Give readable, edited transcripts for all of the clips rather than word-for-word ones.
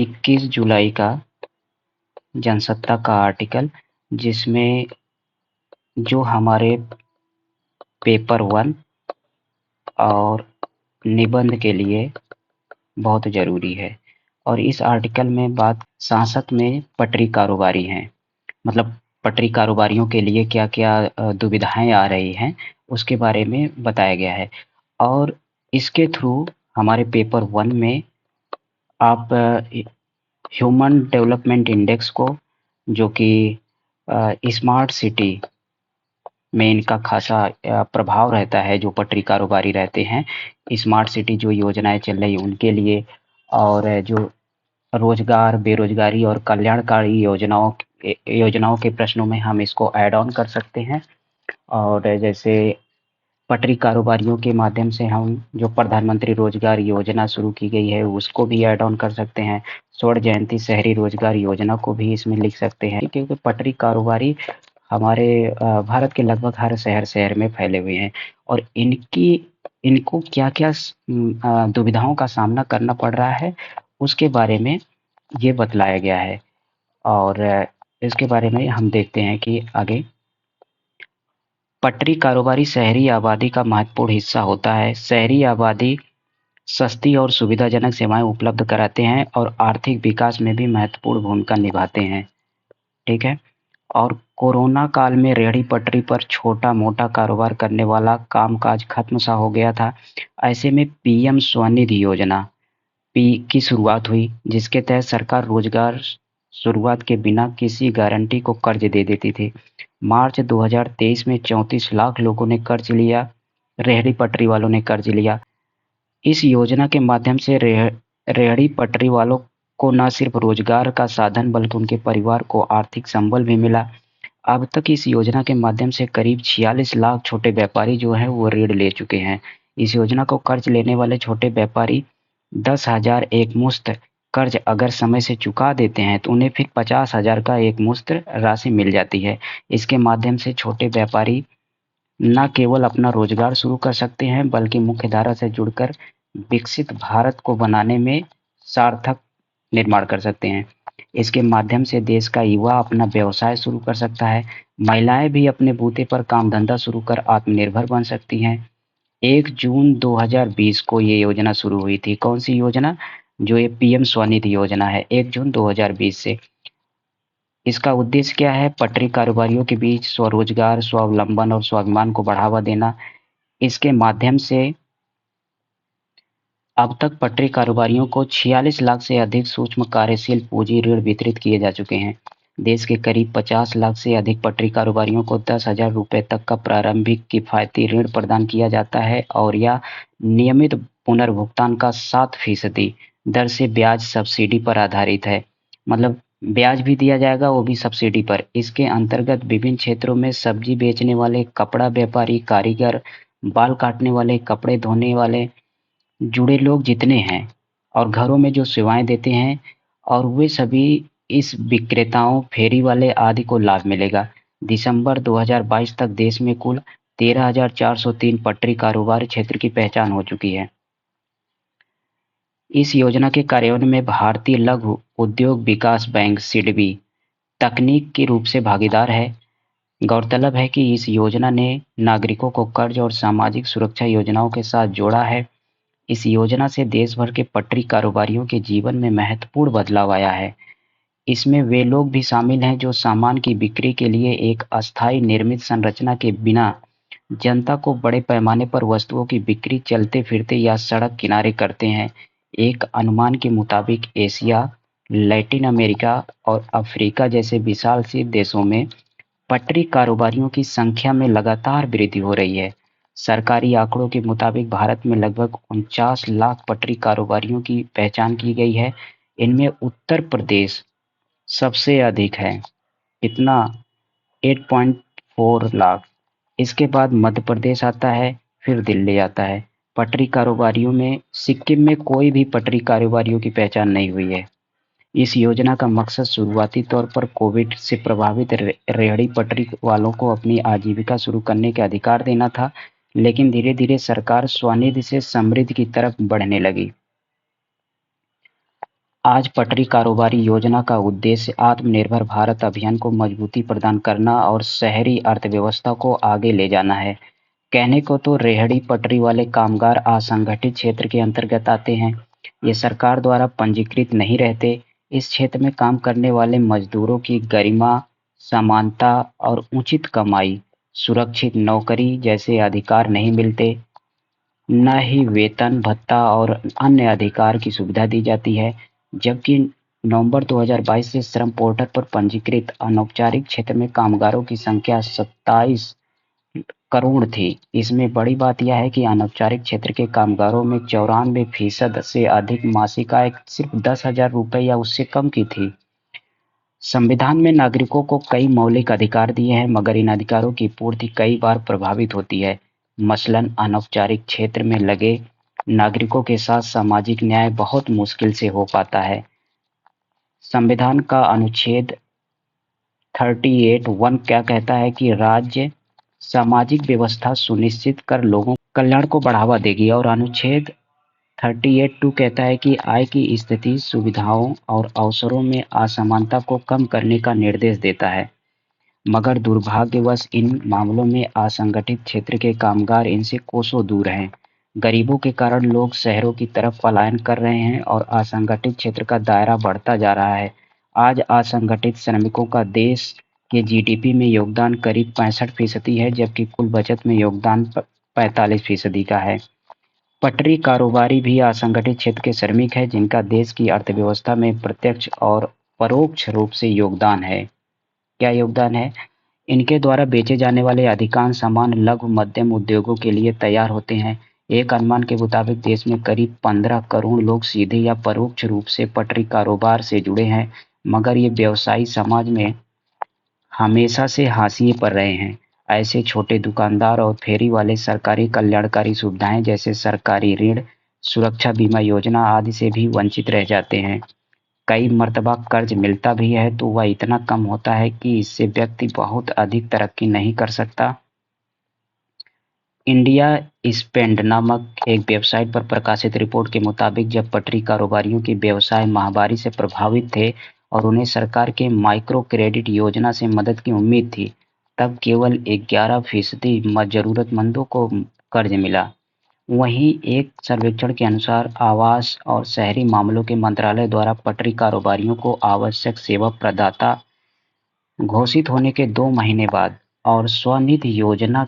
21 जुलाई का जनसत्ता का आर्टिकल, जिसमें जो हमारे पेपर 1 और निबंध के लिए बहुत ज़रूरी है। और इस आर्टिकल में बात सांसद में पटरी कारोबारी हैं, मतलब पटरी कारोबारियों के लिए क्या क्या दुविधाएं आ रही हैं उसके बारे में बताया गया है। और इसके थ्रू हमारे पेपर 1 में आप ह्यूमन डेवलपमेंट इंडेक्स को, जो कि स्मार्ट सिटी में इनका खासा प्रभाव रहता है, जो पटरी कारोबारी रहते हैं, स्मार्ट सिटी जो योजनाएं चल रही उनके लिए, और जो रोजगार, बेरोजगारी और कल्याणकारी योजनाओं के प्रश्नों में हम इसको ऐड ऑन कर सकते हैं। और जैसे पटरी कारोबारियों के माध्यम से हम जो प्रधानमंत्री रोजगार योजना शुरू की गई है उसको भी ऐड ऑन कर सकते हैं। स्वर्ण जयंती शहरी रोजगार योजना को भी इसमें लिख सकते हैं, क्योंकि पटरी कारोबारी हमारे भारत के लगभग हर शहर में फैले हुए हैं। और इनको क्या क्या दुविधाओं का सामना करना पड़ रहा है उसके बारे में ये बतलाया गया है। और इसके बारे में हम देखते हैं कि आगे पटरी कारोबारी शहरी आबादी का महत्वपूर्ण हिस्सा होता है। शहरी आबादी सस्ती और सुविधाजनक सेवाएं उपलब्ध कराते हैं और आर्थिक विकास में भी महत्वपूर्ण भूमिका निभाते हैं। ठीक है। और कोरोना काल में रेहड़ी पटरी पर छोटा मोटा कारोबार करने वाला कामकाज खत्म सा हो गया था। ऐसे में पीएम स्वनिधि योजना पी की शुरुआत हुई, जिसके तहत सरकार रोजगार शुरुआत के बिना किसी गारंटी को कर्ज दे देती थी। मार्च 2023 में 34 लाख लोगों ने कर्ज लिया, रेहड़ी पटरी वालों ने कर्ज लिया। इस योजना के माध्यम से रेहड़ी पटरी वालों को न सिर्फ रोजगार का साधन बल्कि उनके परिवार को आर्थिक संबल भी मिला। अब तक इस योजना के माध्यम से करीब 46 लाख छोटे व्यापारी जो हैं वो ऋण ले चुके हैं। इस योजना को कर्ज लेने वाले छोटे व्यापारी 10,000 एक मुश्त कर्ज अगर समय से चुका देते हैं तो उन्हें फिर 50,000 का एक मुश्त राशि मिल जाती है। इसके माध्यम से छोटे व्यापारी न केवल अपना रोजगार शुरू कर सकते हैं बल्कि मुख्यधारा से जुड़कर विकसित भारत को बनाने में सार्थक निर्माण कर सकते हैं। इसके माध्यम से देश का युवा अपना व्यवसाय शुरू कर सकता है। महिलाएं भी अपने बूते पर काम धंधा शुरू कर आत्मनिर्भर बन सकती हैं। 1 जून 2020 को ये योजना शुरू हुई थी। कौन सी योजना? जो ये पीएम स्वनिधि योजना है, 1 जून 2020 से। इसका उद्देश्य क्या है? पटरी कारोबारियों के बीच स्वरोजगार, स्वावलंबन और स्वाभिमान को बढ़ावा देना। इसके माध्यम से अब तक पटरी कारोबारियों को 46 लाख से अधिक सूक्ष्म कार्यशील पूंजी ऋण वितरित किए जा चुके हैं। देश के करीब 50 लाख से अधिक पटरी कारोबारियों को 10,000 रुपए तक का प्रारंभिक किफायती ऋण प्रदान किया जाता है और यह नियमित पुनर्भुगतान का 7% दर से ब्याज सब्सिडी पर आधारित है। मतलब ब्याज भी दिया जाएगा, वो भी सब्सिडी पर। इसके अंतर्गत विभिन्न क्षेत्रों में सब्जी बेचने वाले, कपड़ा व्यापारी, कारीगर, बाल काटने वाले, कपड़े धोने वाले, जुड़े लोग जितने हैं और घरों में जो सेवाएं देते हैं, और वे सभी इस विक्रेताओं, फेरी वाले आदि को लाभ मिलेगा। दिसंबर 2022 तक देश में कुल 13,403 पटरी कारोबार क्षेत्र की पहचान हो चुकी है। इस योजना के कार्यान्वयन में भारतीय लघु उद्योग विकास बैंक सिडबी तकनीक के रूप से भागीदार है। गौरतलब है कि इस योजना ने नागरिकों को कर्ज और सामाजिक सुरक्षा योजनाओं के साथ जोड़ा है। इस योजना से देश भर के पटरी कारोबारियों के जीवन में महत्वपूर्ण बदलाव आया है। इसमें वे लोग भी शामिल हैं जो सामान की बिक्री के लिए एक अस्थायी निर्मित संरचना के बिना जनता को बड़े पैमाने पर वस्तुओं की बिक्री चलते फिरते या सड़क किनारे करते हैं। एक अनुमान के मुताबिक एशिया, लैटिन अमेरिका और अफ्रीका जैसे विशाल सी देशों में पटरी कारोबारियों की संख्या में लगातार वृद्धि हो रही है। सरकारी आंकड़ों के मुताबिक भारत में लगभग 49 लाख पटरी कारोबारियों की पहचान की गई है। इनमें उत्तर प्रदेश सबसे अधिक है। कितना? 8.4 लाख। इसके बाद मध्य प्रदेश आता है, फिर दिल्ली आता है। पटरी कारोबारियों में सिक्किम में कोई भी पटरी कारोबारियों की पहचान नहीं हुई है। इस योजना का मकसद शुरुआती तौर पर कोविड से प्रभावित रेहड़ी पटरी वालों को अपनी आजीविका शुरू करने के अधिकार देना था, लेकिन धीरे धीरे सरकार स्वनिधि से समृद्धि की तरफ बढ़ने लगी। आज पटरी कारोबारी योजना का उद्देश्य आत्मनिर्भर भारत अभियान को मजबूती प्रदान करना और शहरी अर्थव्यवस्था को आगे ले जाना है। कहने को तो रेहड़ी पटरी वाले कामगार असंगठित क्षेत्र के अंतर्गत आते हैं। ये सरकार द्वारा पंजीकृत नहीं रहते। इस क्षेत्र में काम करने वाले मजदूरों की गरिमा, समानता और उचित कमाई, सुरक्षित नौकरी जैसे अधिकार नहीं मिलते। न ही वेतन भत्ता और अन्य अधिकार की सुविधा दी जाती है। जबकि नवंबर 2022 से श्रम पोर्टल पर पंजीकृत अनौपचारिक क्षेत्र में कामगारों की संख्या 27 करोड़ थी। इसमें बड़ी बात यह है कि अनौपचारिक क्षेत्र के कामगारों में 94% से अधिक मासिक आय सिर्फ 10,000 रुपये या उससे कम की थी। संविधान में नागरिकों को कई मौलिक अधिकार दिए हैं, मगर इन अधिकारों की पूर्ति कई बार प्रभावित होती है। मसलन अनौपचारिक क्षेत्र में लगे नागरिकों के साथ सामाजिक न्याय बहुत मुश्किल से हो पाता है। संविधान का अनुच्छेद 38(1) क्या कहता है कि राज्य सामाजिक व्यवस्था सुनिश्चित कर लोगों कल्याण को बढ़ावा देगी, और अनुच्छेद 38(2) कहता है कि आय की स्थिति, सुविधाओं और अवसरों में असमानता को कम करने का निर्देश देता है। मगर दुर्भाग्यवश इन मामलों में असंगठित क्षेत्र के कामगार इनसे कोसों दूर हैं। गरीबों के कारण लोग शहरों की तरफ पलायन कर रहे हैं और असंगठित क्षेत्र का दायरा बढ़ता जा रहा है। आज असंगठित श्रमिकों का देश के जीडीपी में योगदान करीब 65% है, जबकि कुल बचत में योगदान 45% का है। पटरी कारोबारी भी असंगठित क्षेत्र के श्रमिक हैं, जिनका देश की अर्थव्यवस्था में प्रत्यक्ष और परोक्ष रूप से योगदान है। क्या योगदान है? इनके द्वारा बेचे जाने वाले अधिकांश सामान लघु मध्यम उद्योगों के लिए तैयार होते हैं। एक अनुमान के मुताबिक देश में करीब 15 करोड़ लोग सीधे या परोक्ष रूप से पटरी कारोबार से जुड़े हैं, मगर ये व्यवसायी समाज में हमेशा से हाशिए पर रहे हैं। ऐसे छोटे दुकानदार और फेरी वाले सरकारी कल्याणकारी सुविधाएं जैसे सरकारी ऋण, सुरक्षा बीमा योजना आदि से भी वंचित रह जाते हैं। कई मर्तबा कर्ज मिलता भी है तो वह इतना कम होता है कि इससे व्यक्ति बहुत अधिक तरक्की नहीं कर सकता। इंडिया स्पेंड नामक एक वेबसाइट पर प्रकाशित रिपोर्ट के मुताबिक जब पटरी कारोबारियों के व्यवसाय महामारी से प्रभावित थे और उन्हें सरकार के माइक्रो क्रेडिट योजना से मदद की उम्मीद थी, तब केवल 11% जरूरतमंदों को कर्ज मिला। वहीं एक सर्वेक्षण के अनुसार आवास और शहरी मामलों के मंत्रालय द्वारा पटरी कारोबारियों को आवश्यक सेवा प्रदाता घोषित होने के 2 महीने बाद और स्वनिधि योजना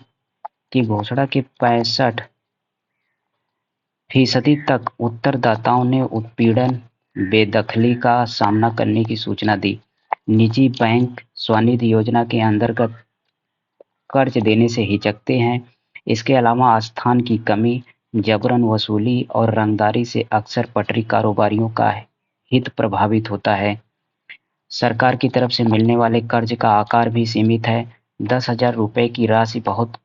की घोषणा के 65% तक उत्तरदाताओं ने उत्पीड़न, बेदखली का सामना करने की सूचना दी। निजी बैंक स्वनिधि योजना के अंतर्गत कर्ज देने से हिचकते हैं। इसके अलावा स्थान की कमी, जबरन वसूली और रंगदारी से अक्सर पटरी कारोबारियों का हित प्रभावित होता है। सरकार की तरफ से मिलने वाले कर्ज का आकार भी सीमित है। 10,000 रुपये की राशि बहुत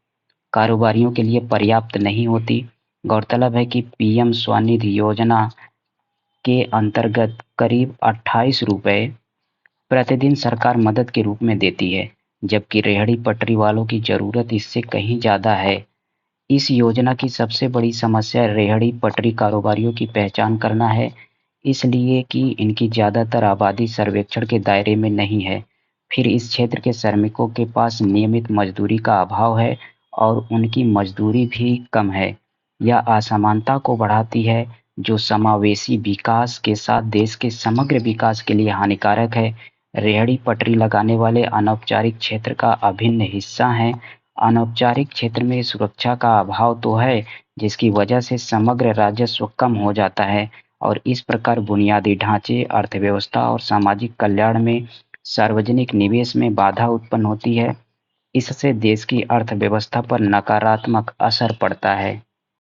कारोबारियों के लिए पर्याप्त नहीं होती। गौरतलब है कि पीएम स्वनिधि योजना के अंतर्गत करीब 28 रुपये प्रतिदिन सरकार मदद के रूप में देती है, जबकि रेहड़ी पटरी वालों की जरूरत इससे कहीं ज़्यादा है। इस योजना की सबसे बड़ी समस्या रेहड़ी पटरी कारोबारियों की पहचान करना है, इसलिए कि इनकी ज़्यादातर आबादी सर्वेक्षण के दायरे में नहीं है। फिर इस क्षेत्र के श्रमिकों के पास नियमित मजदूरी का अभाव है और उनकी मजदूरी भी कम है। यह असमानता को बढ़ाती है, जो समावेशी विकास के साथ देश के समग्र विकास के लिए हानिकारक है। रेहड़ी पटरी लगाने वाले अनौपचारिक क्षेत्र का अभिन्न हिस्सा हैं। अनौपचारिक क्षेत्र में सुरक्षा का अभाव तो है, जिसकी वजह से समग्र राजस्व कम हो जाता है और इस प्रकार बुनियादी ढांचे, अर्थव्यवस्था और सामाजिक कल्याण में सार्वजनिक निवेश में बाधा उत्पन्न होती है। इससे देश की अर्थव्यवस्था पर नकारात्मक असर पड़ता है।